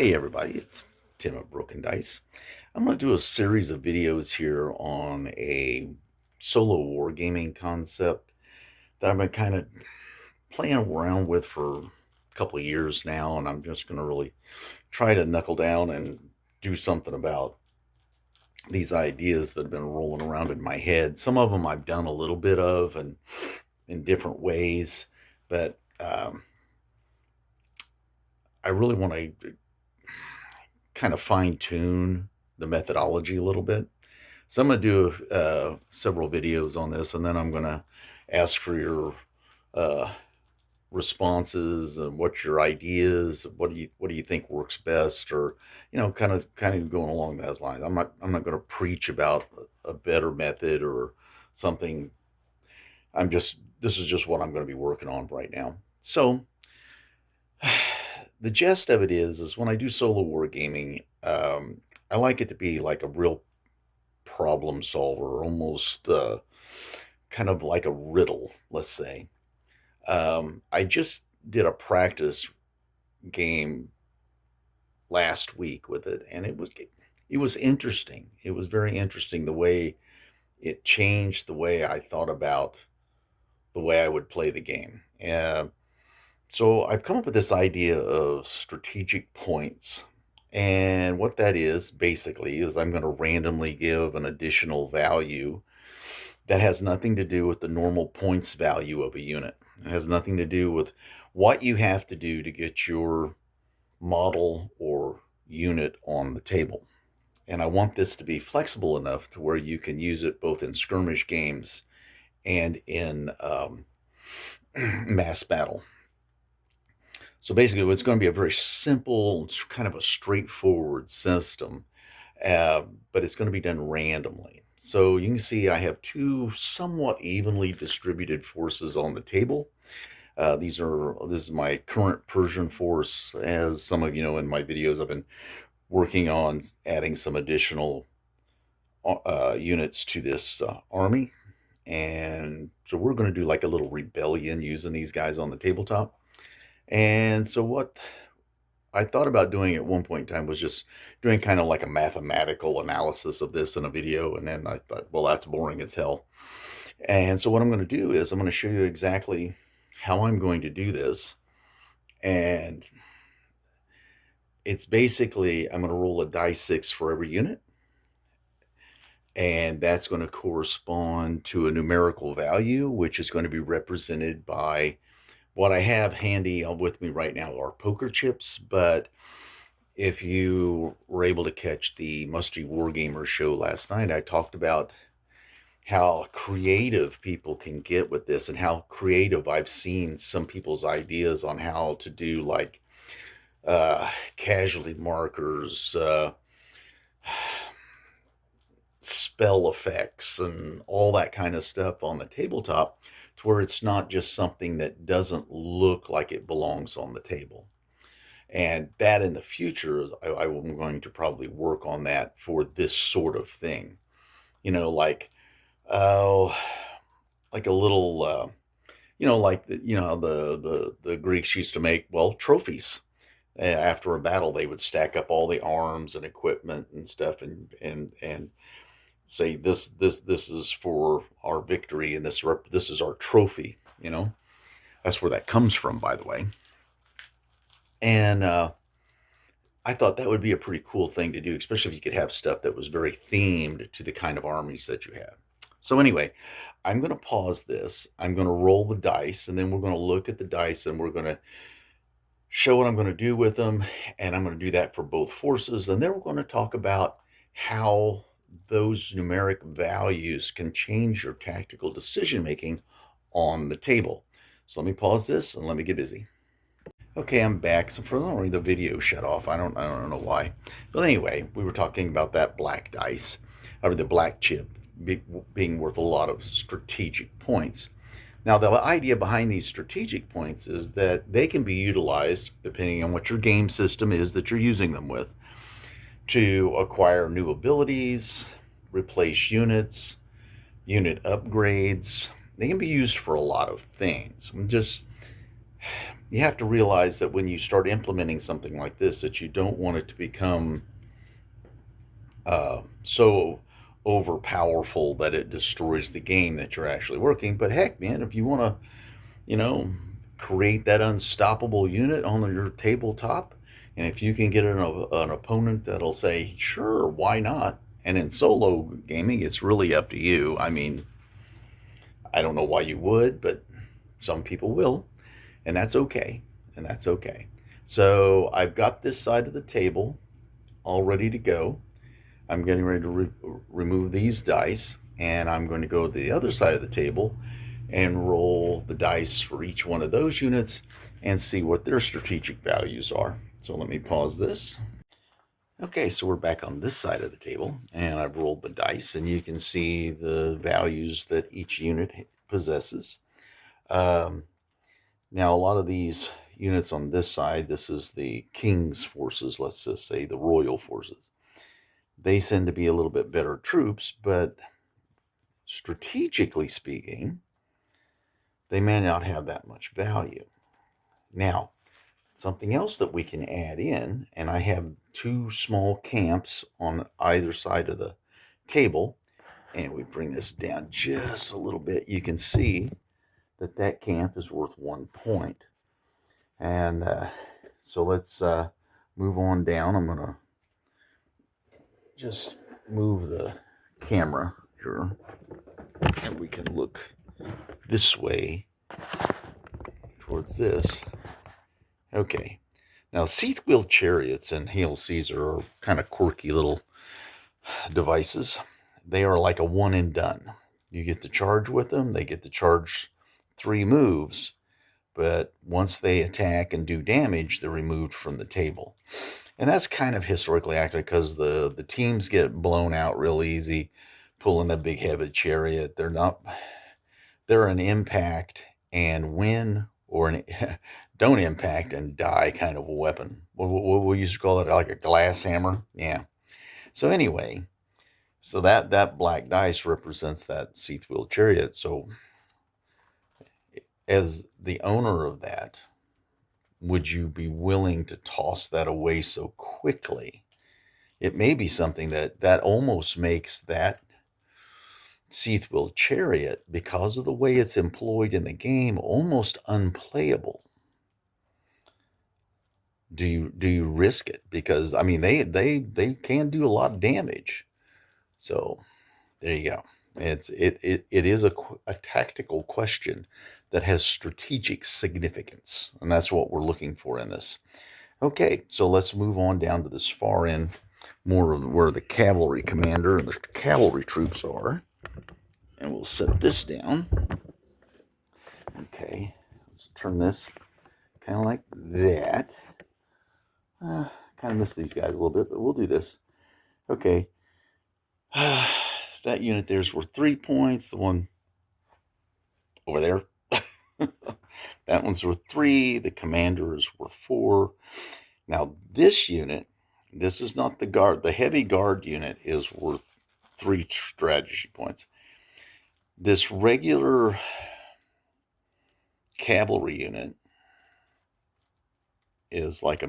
Hey everybody, it's Tim of Broken Dice. I'm going to do a series of videos here on a solo wargaming concept that I've been kind of playing around with for a couple of years now, and I'm just going to really try to knuckle down and do something about these ideas that have been rolling around in my head. Some of them I've done a little bit of and in different ways, but I really want to kind of fine tune the methodology a little bit. So I'm going to do several videos on this, and then I'm going to ask for your uh, responses and what's your ideas. What do you think works best, or kind of going along those lines. I'm not going to preach about a better method or something. This is just what I'm going to be working on right now. So the gist of it is when I do solo wargaming, I like it to be like a real problem solver, almost kind of like a riddle, let's say. I just did a practice game last week with it, and it was interesting. It was very interesting the way it changed the way I thought about the way I would play the game. So I've come up with this idea of strategic points. And what that is basically is I'm going to randomly give an additional value that has nothing to do with the normal points value of a unit. It has nothing to do with what you have to do to get your model or unit on the table. And I want this to be flexible enough to where you can use it both in skirmish games and in mass battle. So basically, it's going to be a very simple, kind of a straightforward system, but it's going to be done randomly. So you can see I have two somewhat evenly distributed forces on the table. This is my current Persian force. As some of you know in my videos, I've been working on adding some additional units to this army. And so we're going to do like a little rebellion using these guys on the tabletop. And so what I thought about doing at one point in time was just doing kind of like a mathematical analysis of this in a video. And then I thought, well, that's boring as hell. And so what I'm going to do is I'm going to show you exactly how I'm going to do this. And it's basically, I'm going to roll a die 6 for every unit. And that's going to correspond to a numerical value, which is going to be represented by what I have handy with me right now are poker chips. But if you were able to catch the Musty Wargamer show last night, I talked about how creative people can get with this and how creative I've seen some people's ideas on how to do like casualty markers, spell effects, and all that kind of stuff on the tabletop to where it's not just something that doesn't look like it belongs on the table. And that in the future, I'm going to probably work on that for this sort of thing. Like, oh, like a little, like the Greeks used to make, well, trophies. After a battle, they would stack up all the arms and equipment and stuff, and say this is for our victory, and this is our trophy. That's where that comes from, by the way. And I thought that would be a pretty cool thing to do, especially if you could have stuff that was very themed to the kind of armies that you have. So anyway, I'm going to pause this. I'm going to roll the dice, and then we're going to look at the dice, and we're going to show what I'm going to do with them. And I'm going to do that for both forces. And then we're going to talk about how those numeric values can change your tactical decision making on the table. So let me pause this and let me get busy. Okay, I'm back. So for the video shut off. I don't know why. But anyway, we were talking about that black dice, or the black chip being worth a lot of strategic points. Now, the idea behind these strategic points is that they can be utilized, depending on what your game system is that you're using them with, to acquire new abilities, replace units, unit upgrades. They can be used for a lot of things. you have to realize that when you start implementing something like this, that you don't want it to become so overpowerful that it destroys the game that you're actually working. But heck, man, if you want to, you know, create that unstoppable unit on your tabletop, and if you can get an opponent that'll say, sure, why not? And in solo gaming, it's really up to you. I mean, I don't know why you would, but some people will, and that's okay. And that's okay. So I've got this side of the table all ready to go. I'm getting ready to remove these dice, and I'm going to go to the other side of the table and roll the dice for each one of those units and see what their strategic values are. So let me pause this. Okay, so we're back on this side of the table, and I've rolled the dice, and you can see the values that each unit possesses. Now, a lot of these units on this side, this is the King's forces, let's just say the Royal forces. They tend to be a little bit better troops, but strategically speaking, they may not have that much value. Now, something else that we can add in, and I have two small camps on either side of the table, and we bring this down just a little bit, you can see that that camp is worth 1 point. And so let's move on down. I'm going to just move the camera here, and we can look this way towards this. Okay. Now, Seathwheel Chariots and Hail Caesar are kind of quirky little devices. They are like a one and done. You get to charge with them. They get to charge 3 moves, but once they attack and do damage, they're removed from the table. And that's kind of historically accurate because the teams get blown out real easy pulling a big heavy chariot. They're an impact and win, or an don't impact and die kind of a weapon. What we used to call it, like a glass hammer. Yeah. So anyway, so that black dice represents that Seathwheel Chariot. So as the owner of that, would you be willing to toss that away so quickly? It may be something that almost makes that Seathwheel Chariot, because of the way it's employed in the game, almost unplayable. Do you risk it? Because I mean, they can do a lot of damage. So there you go. It is a tactical question that has strategic significance, and that's what we're looking for in this. Okay, so let's move on down to this far end, more of where the cavalry commander and the cavalry troops are. And we'll set this down. Okay, let's turn this kind of like that. Kind of miss these guys a little bit, but we'll do this. Okay. That unit there's worth 3 points. The one over there, that one's worth 3. The commander is worth 4. Now, this unit, this is not the guard. The heavy guard unit is worth 3 strategy points. This regular cavalry unit is like a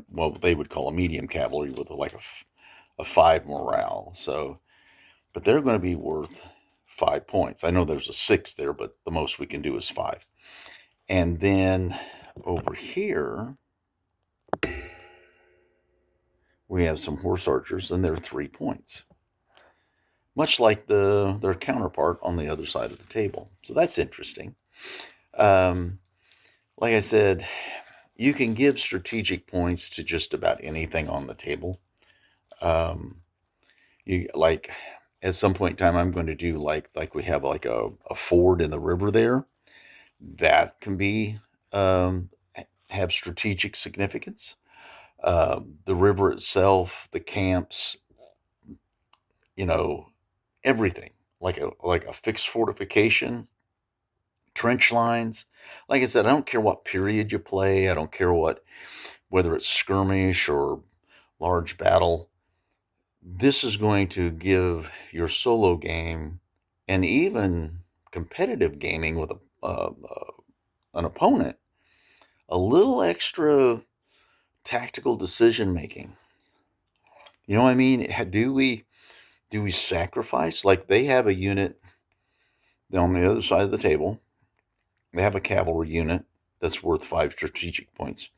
what they would call a medium cavalry with a 5 morale. So, but they're going to be worth 5 points. I know there's a 6 there, but the most we can do is 5. And then over here we have some horse archers, and they're 3 points, much like their counterpart on the other side of the table. So that's interesting. Like I said, you can give strategic points to just about anything on the table. You like at some point in time, I'm going to do like we have like a ford in the river there. That can be have strategic significance. The river itself, the camps, everything like a fixed fortification, trench lines. Like I said, I don't care what period you play. I don't care whether it's skirmish or large battle. This is going to give your solo game and even competitive gaming with an opponent a little extra tactical decision making. You know what I mean? Do we sacrifice? Like they have a unit on the other side of the table. They have a cavalry unit that's worth 5 strategic points.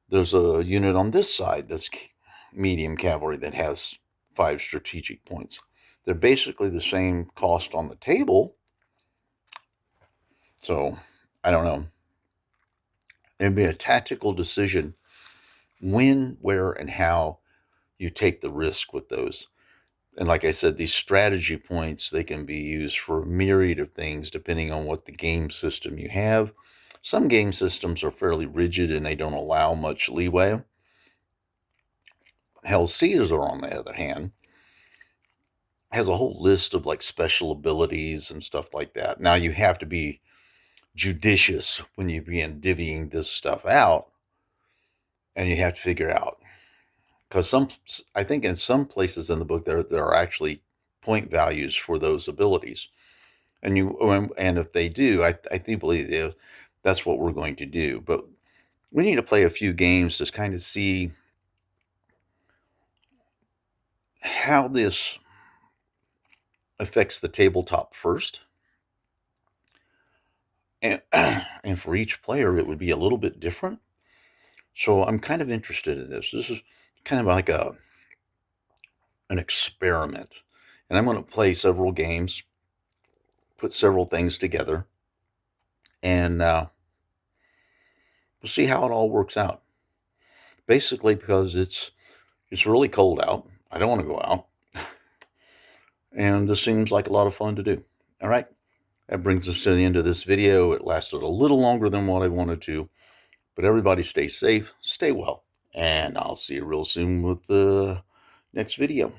There's a unit on this side that's medium cavalry that has 5 strategic points. They're basically the same cost on the table. So, I don't know. It'd be a tactical decision when, where, and how you take the risk with those. And like I said, these strategy points, they can be used for a myriad of things depending on what the game system you have. Some game systems are fairly rigid and they don't allow much leeway. Hell, Caesar, on the other hand, has a whole list of like special abilities and stuff like that. Now you have to be judicious when you begin divvying this stuff out, and you have to figure out, because I think in some places in the book there are actually point values for those abilities, and if they do, I do believe that's what we're going to do. But we need to play a few games to kind of see how this affects the tabletop first. And, and for each player, it would be a little bit different. So I'm kind of interested in this. This is kind of like an experiment. And I'm going to play several games, put several things together, and we'll see how it all works out. Basically, because it's really cold out. I don't want to go out. And this seems like a lot of fun to do. All right. That brings us to the end of this video. It lasted a little longer than what I wanted to. But everybody stay safe, stay well. And I'll see you real soon with the next video.